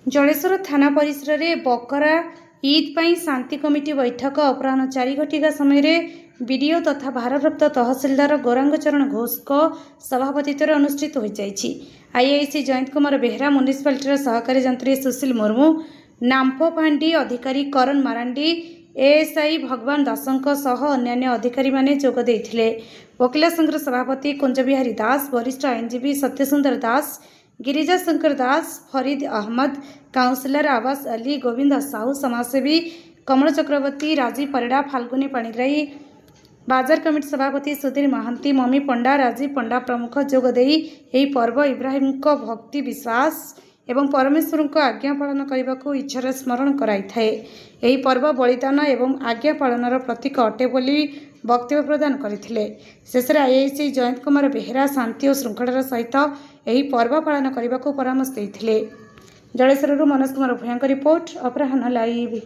जलेश्वर थाना परिसर में बकरा ईद पर शांति कमिटी बैठक अपराह 4 घटिका समय बीडीओ तथा भारप्राप्त तहसिलदार गौरांगचरण घोष सभापतित्व अनुष्ठित हो जाएगी। आईआईसी जयंत कुमार बेहरा, म्युनिसिपालिटी सहकारी जंत्री सुशील मुर्मू, नाम्फोफांडी अधिकारी करण मारांडी, एएसआई भगवान दासों सह अन्य अधिकारी माने जोग देइथिले। वकील संघर सभापति कुंजबिहारी दास, वरिष्ठ आईनजीवी सत्यसुंदर दास, गिरिजा शंकर दास, फरीद अहमद, काउंसिलर आवास अली, गोविंद साहू, समाजसेवी कमल चक्रवर्ती, राजीव परिड़ा, फाल्गुनी पाणिग्राही, बाजार कमिटी सभापति सुधीर महांती, मम्मी पंडा, राजीव पंडा प्रमुख जोगदे यही पर्व इब्राहिम भक्ति विश्वास एवं परमेश्वर को आज्ञा पालन करने को इच्छार स्मरण कराई थाए। यही पर्व बलिदान एवं आज्ञा पालनर प्रतीक अटे बोली वक्तव्य प्रदान करथिले। शेष में आईआईसी जयंत कुमार बेहरा शांति और श्रृंखलार सहित यही पर्व पालन करने को परामर्श देते। जलेश्वर मनोज कुमार भूया रिपोर्ट, अपराह्न लाइव।